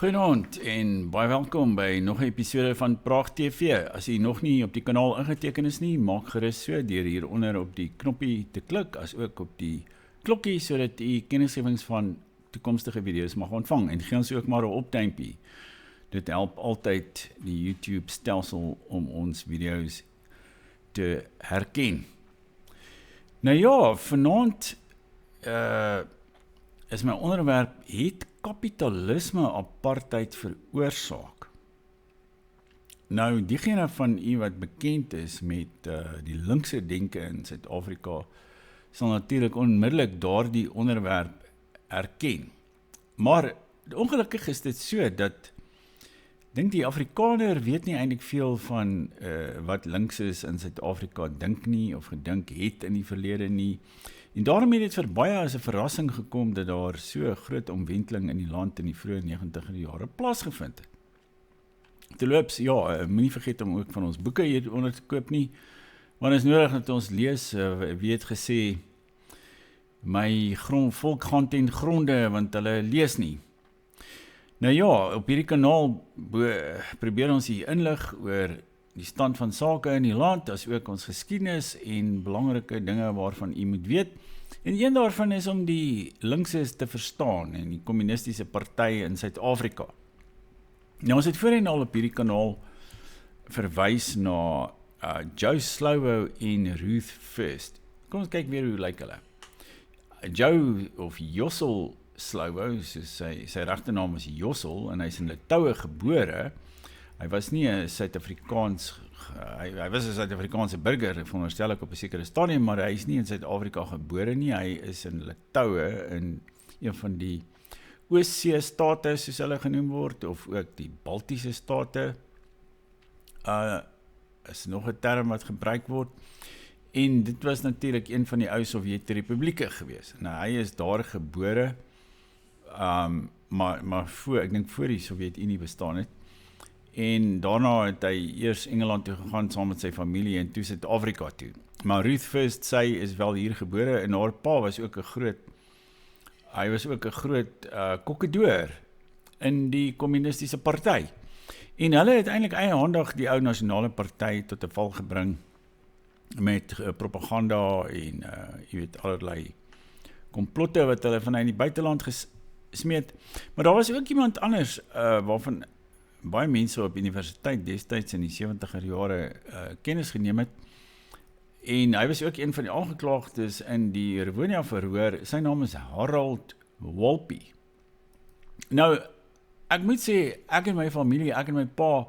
Goeienaand en baie welkom by nog 'n episode van Praag TV. As jy nog nie op die kanaal ingeteken is nie, maak gerus so deur hieronder op die knoppie te klik, as ook op die klokkie sodat u kennisgewings van toekomstige video's mag ontvang. En gee ons ook maar 'n opduimpie. Dit help altyd die YouTube stelsel om ons video's te herken. Nou ja, vanaand is my onderwerp: het kapitalisme apartheid veroorsaak? Nou, diegene van u wat bekend is met die linkse denke in Suid-Afrika, sal natuurlik onmiddellik daardie onderwerp erken. Maar ongelukkig is dit so dat dink die Afrikaner weet nie eintlik veel van wat links is in Suid-Afrika dink nie, of gedink het in die verlede nie. En daarom het dit vir baie as 'n verrassing gekom dat daar so groot omwenteling in die land in die vroeë 90er jare plaasgevind het. Terloops, ja, moenie vergeet om ook van ons boeke hieronder te koop nie, want is nodig dat ons lees. Wie het gesê, my volk gaan ten gronde, want hulle lees nie. Nou ja, op hierdie kanaal probeer ons hier inlig oor die stand van sake in die land, as ook ons geskiedenis en belangrike dinge waarvan u moet weet. En een daarvan is om die linkses te verstaan en die kommunistiese partye in Suid-Afrika. Nou, ons het voorheen al op hierdie kanaal verwys na Joe Slovo en Ruth First. Kom ons kyk weer hoe lyk hulle. Joe of Jossel Slovo, soos sy regte naam is Jossel, en hy is in Litouwe gebore. Hy was nie 'n Suid-Afrikaans, hy was 'n Suid-Afrikaanse burger, veronderstel ek op 'n sekere stadium, maar hy is nie in Suid-Afrika gebore nie. Hy is in Litouwe, in een van die Oos-See state, soos hulle genoem word, of ook die Baltiese state. Is nog 'n term wat gebruik word. En dit was natuurlik een van die ou Sowjetrepublieke gewees. Nou, hy is daar gebore, maar ek dink voor die Sowjetunie bestaan het. En daarna het hy eers Engeland toe gegaan saam met sy familie en toe Suid-Afrika toe. Maar Ruth First, sy is wel hier gebore en haar pa was ook 'n groot kokkedoor in die kommunistiese party. En hulle het eintlik eiehandig die ou nasionale party tot 'n val gebring met propaganda en allerlei komplotte wat hulle vanuit die buiteland gesmeed. Maar daar was ook iemand anders waarvan baie mense op universiteit destyds in die 70er jare kennis geneem het. En hy was ook een van die aangeklaagdes in die Rivonia verhoor. Sy naam is Harold Walpy. Nou, ek moet sê, ek en my familie, ek en my pa,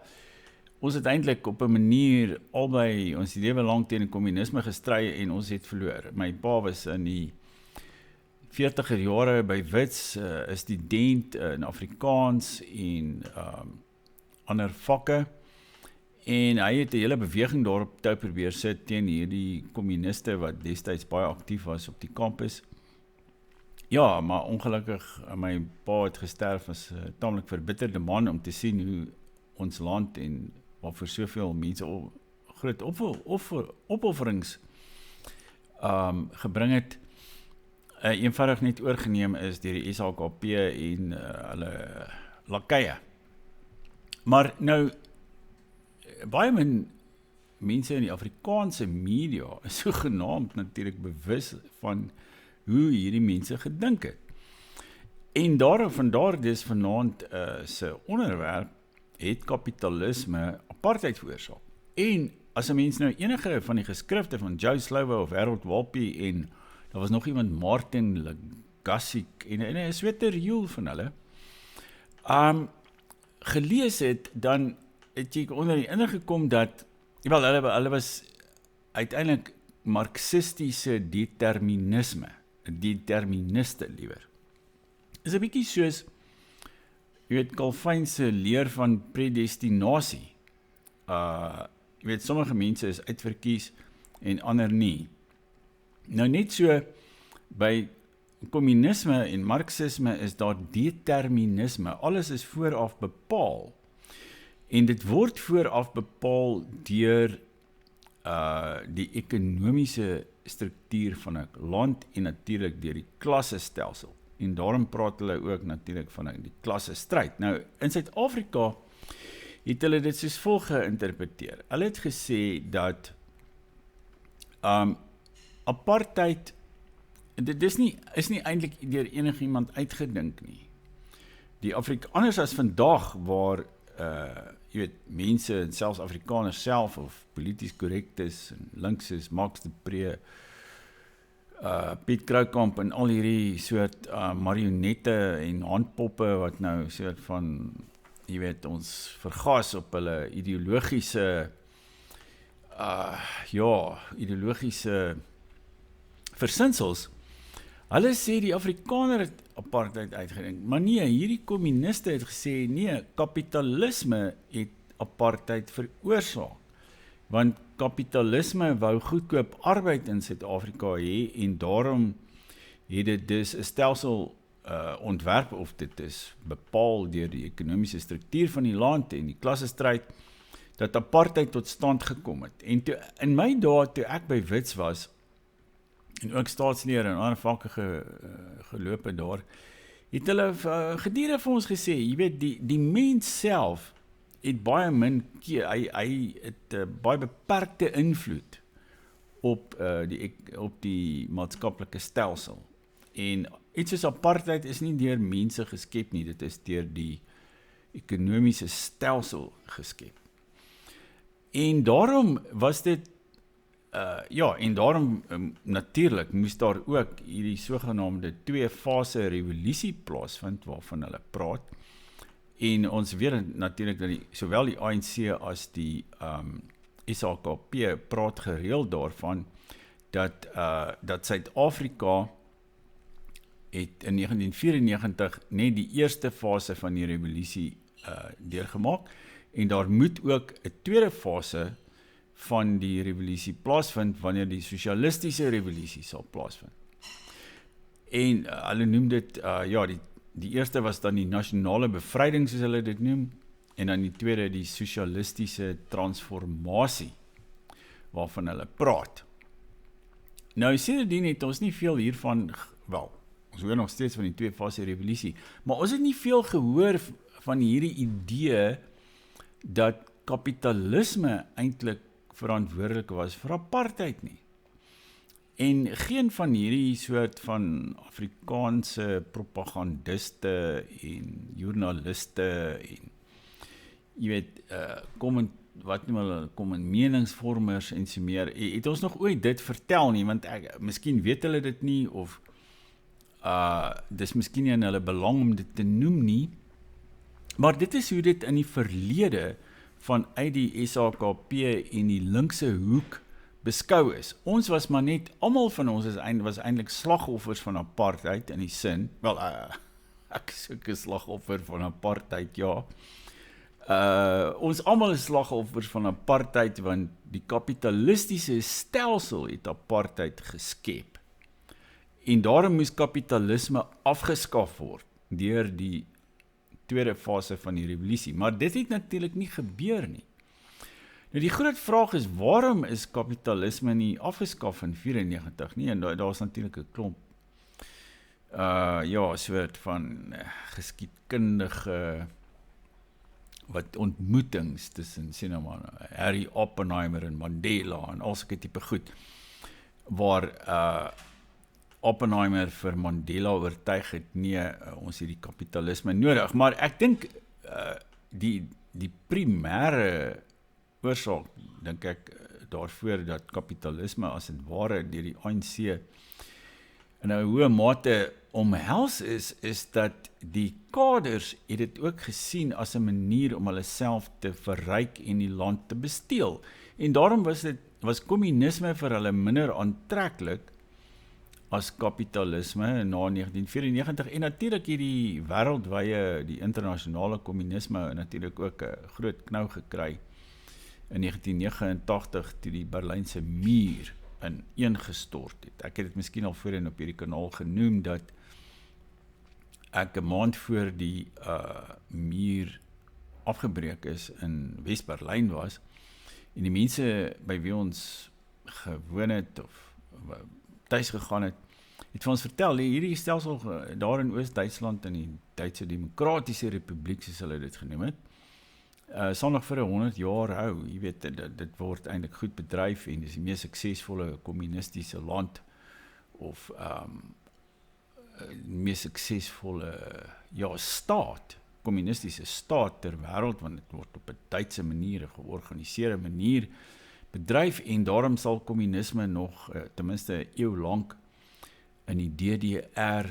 ons het eintlik op 'n manier albei ons lewe lank teen kommunisme gestry en ons het verloor. My pa was in die 40er jare by Wits, 'n student in Afrikaans en ander vakke, en hy het 'n hele beweging daarop te probeer sit teen hierdie kommuniste wat destyds baie aktief was op die kampus. Ja, maar ongelukkig, my pa het gesterf as 'n tamelik verbitterde man om te sien hoe ons land en waarvoor soveel mense groot opofferings gebring het, eenvoudig net oorgeneem is deur die SHKP en hulle lakeye. Maar nou, baie min mense in die Afrikaanse media is sogenaamd natuurlik bewus van hoe hierdie mense gedink het. En vandaar dis vanaand se onderwerp: het kapitalisme apartheid veroorsaak? En as 'n mens nou enige van die geskrifte van Joe Slovo of Harold Walpy en daar was nog iemand, Martin Legasik en 'n sweterjoel van hulle, gelees het, dan het jy onder die indruk gekom dat, wel, hulle was uiteindelik marxistiese deterministe liewer. Is 'n bietjie soos, jy weet, Calvin se leer van predestinasie. Jy weet, sommige mense is uitverkies en ander nie. Nou net so, by kommunisme en marxisme is daar determinisme. Alles is vooraf bepaal. En dit word vooraf bepaal deur die ekonomiese struktuur van 'n land en natuurlik deur die klassestelsel. en daarom praat hulle ook natuurlik van die klasse stryd. Nou, in Suid-Afrika het hulle dit soos volg geïnterpreteer. Hulle het gesê dat apartheid, dit is nie eintlik deur enigiemand uitgedink nie. Die Afrikaners as vandag waar jy weet, mense en selfs Afrikaners self of polities korrek is en links is, Max de Pre, Piet Kroukamp en al hierdie soort marionette en handpoppe wat nou soort van, jy weet, ons vergas op hulle ideologiese ideologiese versinsels. Hulle sê die Afrikaner het apartheid uitgedink, maar nee, hierdie kommuniste het gesê, nee, kapitalisme het apartheid veroorsaak, want kapitalisme wou goedkoop arbeid in Suid-Afrika hê, en daarom het dit dus 'n stelsel ontwerp, of dit is bepaal deur die ekonomiese struktuur van die land en die klassestryd, dat apartheid tot stand gekom het. En toe, in my dae, toe ek by Wits was, en ook staatsleer en ander vakke geloop daar, het hulle gedurende vir ons gesê, jy weet, die mens self het baie min, hy het baie beperkte invloed op die maatskaplike stelsel. En iets soos apartheid is nie deur mense geskep nie, dit is deur die ekonomiese stelsel geskep. En daarom was dit en daarom natuurlik moes daar ook hierdie sogenaamde 2-fase revolusie plaasvind waarvan hulle praat. En ons weet natuurlik dat sowel die ANC as die SHKP praat gereeld daarvan dat Suid-Afrika het in 1994 net die eerste fase van die revolusie deurgemaak, en daar moet ook 'n tweede fase van die revolusie plaasvind wanneer die sosialistiese revolusie sal plaasvind. En hulle noem dit, die eerste was dan die nasionale bevryding, soos hulle dit noem, en dan die tweede die sosialistiese transformasie, waarvan hulle praat. Nou, sedertdien het ons nie veel hiervan, ons hoor nog steeds van die 2-fase revolusie, maar ons het nie veel gehoor van hierdie idee dat kapitalisme eintlik verantwoordelik was vir apartheid nie. En geen van hierdie soort van Afrikaanse propagandiste en joernaliste en jy weet, kom in meningsvormers en so meer, het ons nog ooit dit vertel nie, want miskien weet hulle dit nie, of dis miskien nie in hulle belang om dit te noem nie, maar dit is hoe dit in die verlede vanuit die SHKP en die linkse hoek beskou is. Ons was maar net, almal van ons was eintlik slagoffers van apartheid in die sin, ek is ook 'n slagoffer van apartheid, ja. Ons almal is slagoffers van apartheid, want die kapitalistiese stelsel het apartheid geskep. En daarom moes kapitalisme afgeskaf word deur die tweede fase van die revolusie. Maar dit het natuurlik nie gebeur nie. Nou die groot vraag is, waarom is kapitalisme nie afgeskaf in 94 nie? En daar is natuurlik 'n klomp soort van geskiedkundige ontmoetings tussen Harry Oppenheimer en Mandela en al sulke tipe goed, waar Oppenheimer vir Mandela oortuig het, nee, ons het die kapitalisme nodig, maar ek dink die primêre oorsaak, dink ek, daarvoor dat kapitalisme as het ware deur die ANC in 'n hoë mate omhels is dat die kaders het dit ook gesien as 'n manier om hulle self te verryk en die land te besteel. En daarom was kommunisme vir hulle minder aantreklik as kapitalisme na 1994, en natuurlik hierdie wêreldwye, die internasionale kommunisme natuurlik ook 'n groot knou gekry in 1989 toe die Berlynse muur ineengestort het. Ek het dit miskien al voorheen op hierdie kanaal genoem, dat ek 'n maand voor die muur afgebreek is in Wes-Berlyn was, en die mense by wie ons gewoon het of tuis gegaan het, het vir ons vertel, hierdie stelsel daar in Oos-Duitsland in die Duitse Demokratiese Republiek, soos hulle dit genoem het, sal nog vir 100 jaar hou. Jy weet, dit word eintlik goed bedryf en dis die mees suksesvolle kommunistiese land of mees suksesvolle staat, kommunistiese staat ter wêreld, want dit word op 'n Duitse manier, 'n georganiseerde manier bedryf en daarom sal kommunisme nog ten minste 'n eeu lank in die DDR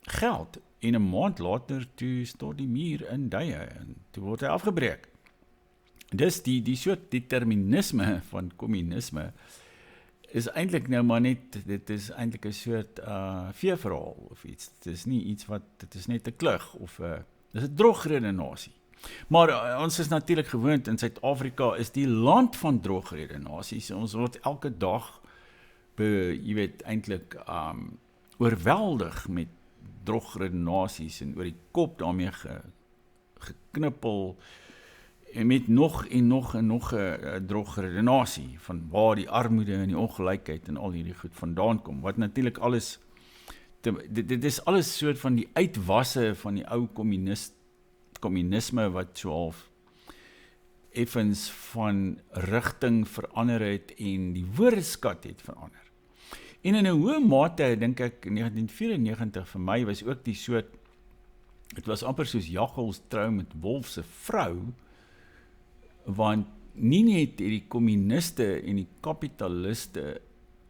geld. En 'n maand later toe stort die muur in duie en toe word hy afgebreek. Dis die soort determinisme van kommunisme is eintlik nou maar net, dit is eintlik 'n soort veeverhaal of iets. Dit is net 'n klug of dis 'n drogredenasie. Maar ons is natuurlik gewoond in Suid-Afrika is die land van drogredenasies. Ons word elke dag jy weet eintlik oorweldig met drogredenasies en oor die kop daarmee geknippel en met nog en nog 'n drogredenasie van waar die armoede en die ongelykheid en al hierdie goed vandaan kom. Wat natuurlik alles dit is alles soort van die uitwasse van die ou kommunisme wat so half effens van rigting verander het en die woordeskat het verander. En in 'n hoë mate, dink ek, 1994 vir my was ook die soort, dit was amper soos Jaggels trou met Wolf se vrou, want nie net het die kommuniste en die kapitaliste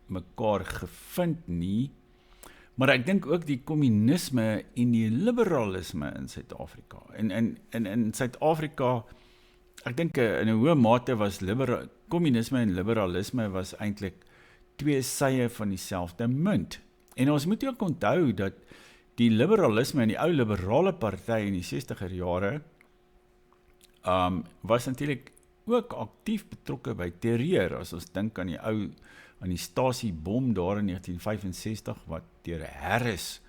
mekaar gevind nie, maar ek dink ook die kommunisme en die liberalisme in Suid-Afrika. En in Suid-Afrika, ek dink in 'n hoë mate was kommunisme en liberalisme was eintlik twee sye van dieselfde munt. En ons moet ook onthou dat die liberalisme en die ou liberale party in die 60er jare was natuurlik ook aktief betrokke by terreur, as ons dink aan die stasiebom daar in 1965 wat deur Harris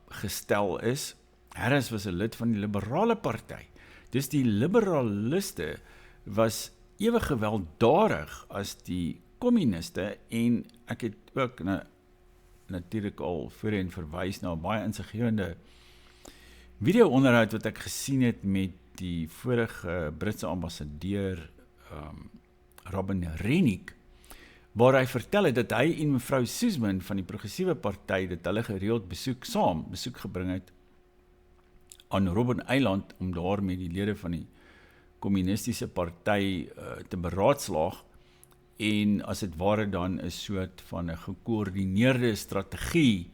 gestel is. Harris was 'n lid van die liberale party. Dus die liberaliste was ewe gewelddadig as die kommuniste en ek het ook natuurlik al voorheen verwys na 'n baie insiggewende video-onderhoud wat ek gesien het met die vorige Britse ambassadeur Robin Rennick, waar hy vertel het dat hy en mevrou Suzman van die progressiewe party dat hulle gereeld besoek gebring het aan Robben Eiland om daar met die lede van die kommunistiese party te beraadslaag en as dit ware dan 'n soort van 'n gekoördineerde strategie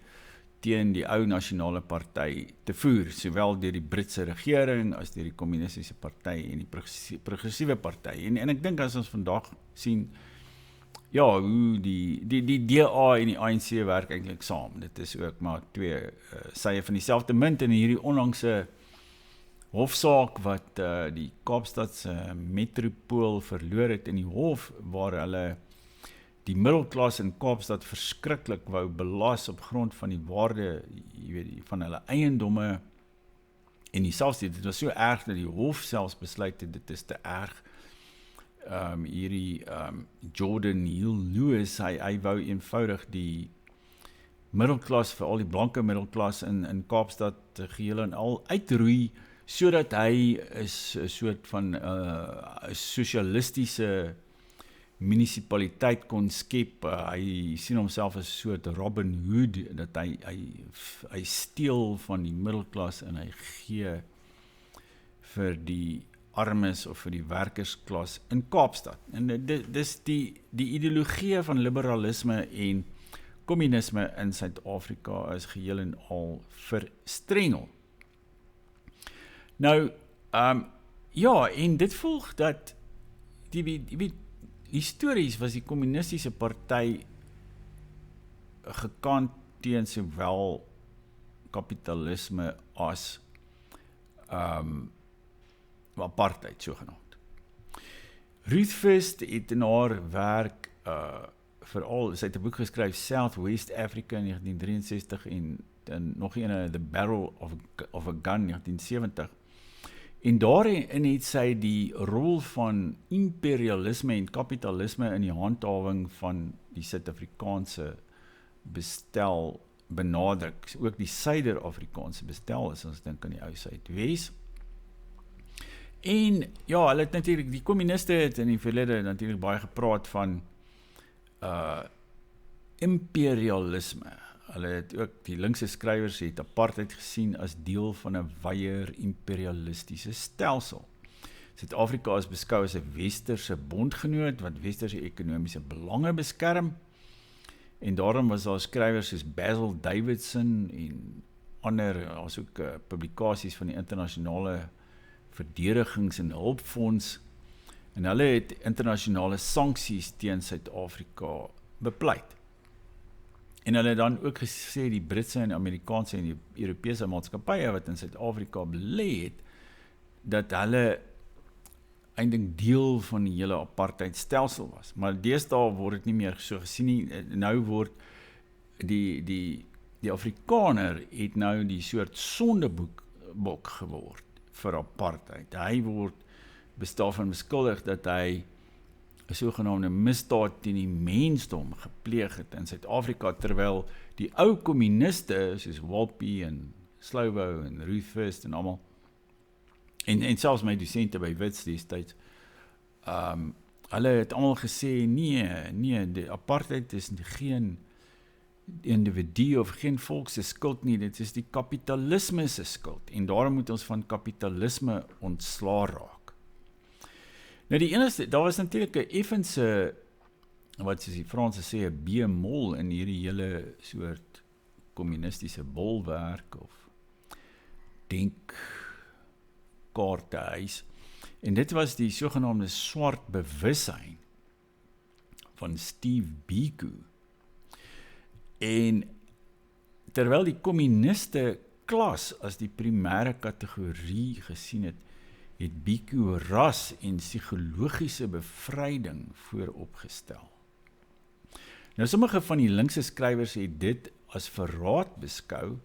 teen die ou nasionale party te voer, sowel deur die Britse regering as deur die kommunistiese party en die progressiewe party. En ek dink as ons vandag sien, ja, hoe die DA en die ANC werk eintlik saam. Dit is ook maar twee sye van dieselfde munt in hierdie onlangse hofsaak wat die Kaapstadse metropool verloor het in die hof, waar hulle die middelklas in Kaapstad verskriklik wou belas op grond van die waarde, jy weet, van hulle eiendomme en die selfs dit was so erg dat die hof selfs besluit het dit is te erg. Jordan Hill Lewis, hy wou eenvoudig die middelklas, veral die blanke middelklas in Kaapstad geheel en al uitroei, sodat hy is 'n soort van 'n sosialistiese munisipaliteit kon skep. Hy sien homself as 'n soort Robin Hood, dat hy steel van die middelklas en hy gee vir die armes of vir die werkersklas in Kaapstad. En dis die ideologie van liberalisme en kommunisme in Suid-Afrika is geheel en al verstrengel. Nou, ja, en dit volg dat histories was die kommunistiese party gekant teen sowel kapitalisme as apartheid sogenaamd. Ruth First het in haar werk veral, sy het 'n boek geskryf, South-West Africa in 1963 en nog een, The Barrel of a Gun 1970. En daarin het sy die rol van imperialisme en kapitalisme in die handhawing van die Suid-Afrikaanse bestel benadruk. Ook die Suider-Afrikaanse bestel is, ons dink aan die ou Suidwes. En ja, hulle het natuurlik, die kommuniste het in die verlede natuurlik baie gepraat van imperialisme. Hulle het ook, die linkse skrywers het apartheid gesien as deel van 'n wyeer imperialistiese stelsel. Suid-Afrika is beskou as 'n westerse bondgenoot wat westerse ekonomiese belange beskerm. En daarom was daar skrywers soos Basil Davidson en ander, as ook publikasies van die internasionale verdedigings- en hulpfonds, en hulle het internasionale sanksies teen Suid-Afrika bepleit. En hulle het dan ook gesê die Britse en Amerikaanse en die Europese maatskappye wat in Suid-Afrika belê het, dat hulle eintlik deel van die hele apartheidstelsel was. Maar deesdae word dit nie meer so gesien nie. Nou word die Afrikaner het nou die soort sondebok geword vir apartheid. Hy word daarvan beskuldig dat hy 'n sogenaamde misdaad teen die mensdom gepleeg het in Suid-Afrika, terwyl die ou kommuniste soos Walpy en Slovo en Ruth First en almal, en selfs my dosente by Wits destyds, hulle het almal gesê, nee, die apartheid is geen individu of geen volk se skuld nie, dit is die kapitalisme se skuld, en daarom moet ons van kapitalisme ontslaa raak. Nou die enigste, daar was natuurlik 'n effense, wat soos die Franse sê, 'n B-mol in hierdie hele soort kommunistiese bolwerk of denkkaartehuis, en dit was die sogenaamde swart bewussyn van Steve Biko. En terwyl die kommuniste klas as die primêre kategorie gesien het Biko ras en psigologiese bevryding vooropgestel. Nou sommige van die linkse skrywers het dit as verraad beskou,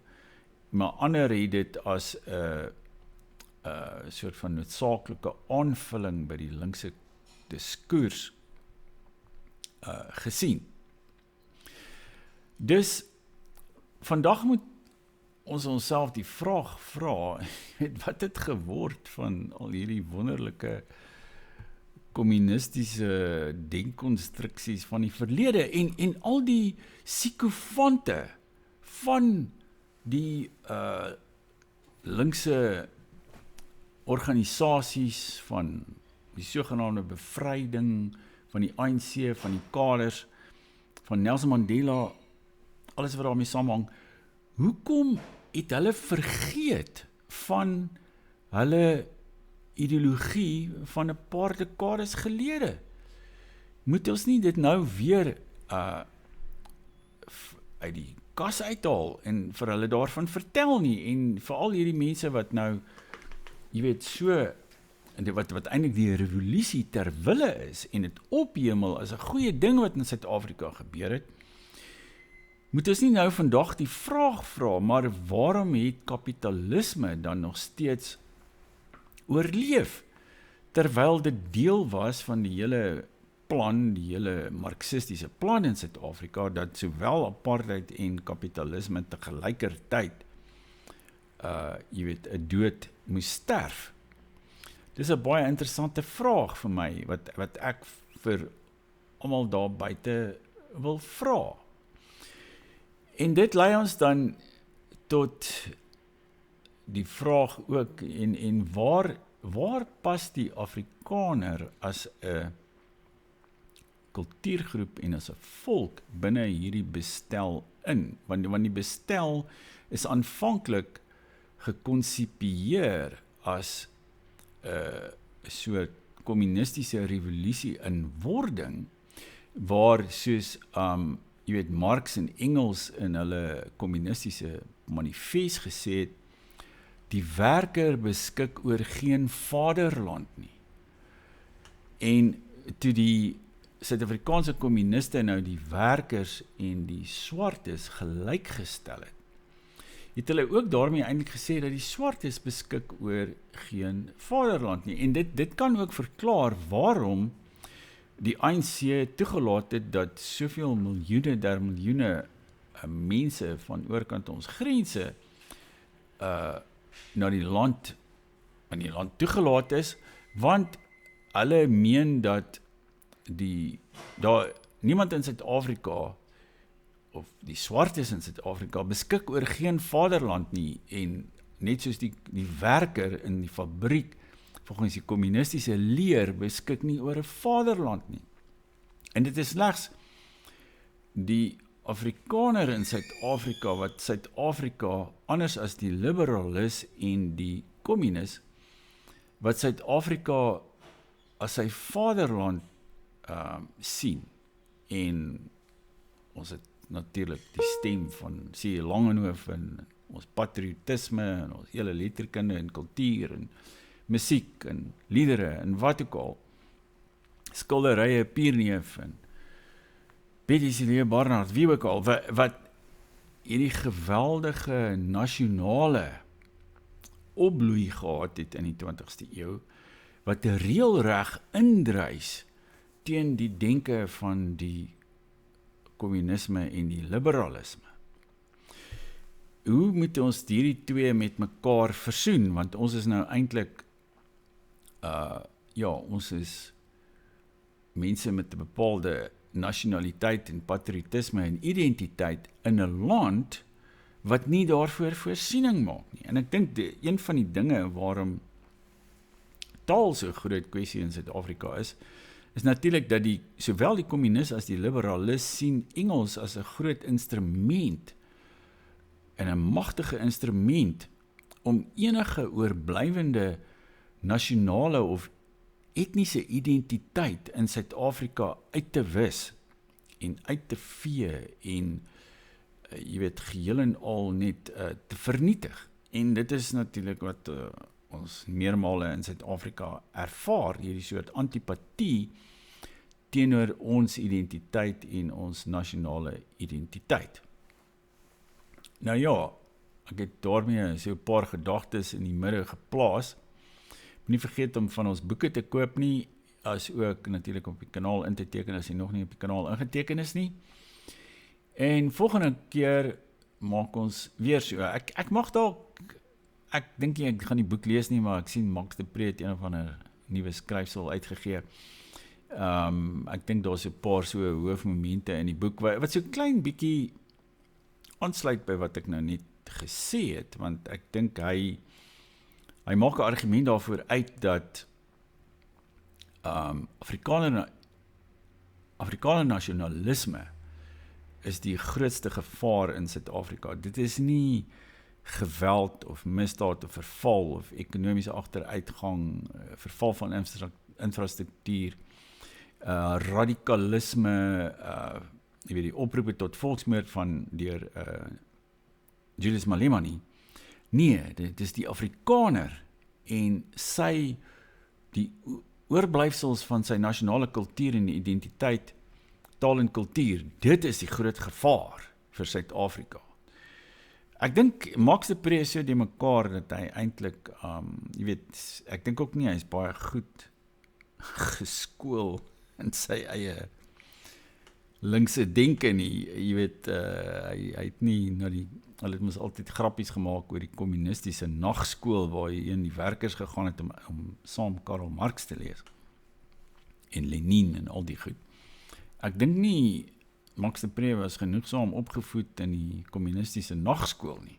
maar ander het dit as 'n soort van noodsaaklike aanvulling by die linkse diskurs gesien. Dus vandag moet ons onsself die vraag vra, wat het geword van al hierdie wonderlike kommunistiese denkkonstruksies van die verlede, en al die psikofante van die linkse organisasies, van die sogenaamde bevryding, van die ANC, van die kaders, van Nelson Mandela, alles wat daarmee saamhang. Hoekom het hulle vergeet van hulle ideologie van 'n paar dekades gelede? Moet ons nie dit nou weer uit die kas uithaal en vir hulle daarvan vertel nie, en veral hierdie mense wat nou, jy weet, so, wat eintlik die revolusie ter wille is, en dit ophemel as 'n goeie ding wat in Suid-Afrika gebeur het, moet ons nie nou vandag die vraag vra, maar waarom het kapitalisme dan nog steeds oorleef, terwyl dit deel was van die hele plan, die hele marxistiese plan in Suid-Afrika, dat sowel apartheid en kapitalisme te gelykertyd, jy weet, 'n dood moes sterf. Dis 'n baie interessante vraag vir my, wat ek vir almal daar buite wil vra. En dit lei ons dan tot die vraag ook, en waar pas die Afrikaner as 'n kultuurgroep en as 'n volk binne hierdie bestel in? Want die bestel is aanvanklik gekonsipieer as 'n soort kommunistiese revolusie in wording, waar soos jy weet, Marx en Engels in hulle kommunistiese manifest gesê het, die werker beskik oor geen vaderland nie. En toe die Suid-Afrikaanse kommuniste nou die werkers en die swartes gelykgestel het hulle ook daarmee eintlik gesê dat die swartes beskik oor geen vaderland nie. En dit kan ook verklaar waarom die ANC toegelaat het dat soveel miljoene mense van oorkant ons grense na die land toegelaat is, want hulle meen dat niemand in Suid-Afrika of die swartes in Suid-Afrika beskik oor geen vaderland nie, en net soos die werker in die fabriek volgens die kommunistiese leer beskik nie oor 'n vaderland nie. En dit is slegs die Afrikaner in Suid-Afrika wat Suid-Afrika anders as die liberalis en die communis wat Suid-Afrika as sy vaderland sien. En ons het natuurlik die stem van C. Langenhoven en ons patriotisme en ons hele letterkunde en kultuur en musiek en liedere en wat ook al. Skilderye, Pierneef en Betty Celia Barnard, wie ook al, wat hierdie geweldige nasionale opbloei gehad het in die 20ste eeu, wat reëlreg indruis teen die denke van die kommunisme en die liberalisme. Hoe moet ons hierdie twee met mekaar versoen? Want ons is nou eintlik, ons is mense met 'n bepaalde nasionaliteit en patriotisme en identiteit in 'n land wat nie daarvoor voorsiening maak nie. En ek dink een van die dinge waarom taal so groot kwessie in Suid-Afrika is natuurlik dat sowel die communis as die liberalis sien Engels as 'n groot instrument en 'n magtige instrument om enige oorblywende nasionale of etniese identiteit in Suid-Afrika uit te wis en uit te vee en geheel en al net te vernietig. En dit is natuurlik wat ons meermale in Suid-Afrika ervaar, hierdie soort antipatie teenoor ons identiteit en ons nasionale identiteit. Nou ja, ek het daarmee so 'n paar gedagtes in die midde geplaas. Nie vergeet om van ons boeke te koop nie, as ook natuurlik op die kanaal in te teken as jy nog nie op die kanaal ingeteken is nie. En volgende keer maak ons weer so. Ek mag dalk, ek dink nie ek gaan die boek lees nie, maar ek sien Max de Pre het een of ander nuwe skryfsel uitgegee. Ek dink daar's 'n paar so hoofmomente in die boek wat so klein bietjie aansluit by wat ek nou net gesê het, want ek dink hy maak 'n argument daarvoor uit dat Afrikaner nasionalisme is die grootste gevaar in Suid-Afrika. Dit is nie geweld of misdaad of verval of ekonomiese agteruitgang, verval van infrastruktuur, radikalisme, die oproepe tot volksmoord deur Julius Malema nie. Nee, dit is die Afrikaner en die oorblyfsels van sy nasionale kultuur en identiteit, taal en kultuur, dit is die groot gevaar vir Suid-Afrika. Ek dink Max de Pre so die mekaar dat hy eintlik, ek dink ook nie, hy is baie goed geskool in sy eie linkse denke nie, hy het nie hulle het mos altyd grappies gemaak oor die kommunistiese nagskool waar hy in die werkers gegaan het om saam Karl Marx te lees en Lenin en al die goed. Ek dink nie Max de Pre was genoegsaam opgevoed in die kommunistiese nagskool nie.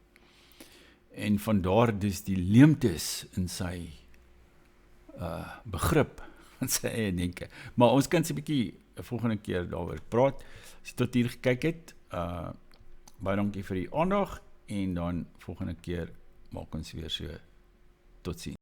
En vandaar dus die leemtes in sy begrip in sy eie denke. Maar ons kan 'n bietjie volgende keer daaroor praat. As jy tot hier gekyk het, baie dankie vir die aandag en dan volgende keer maak ons weer so. Totsiens.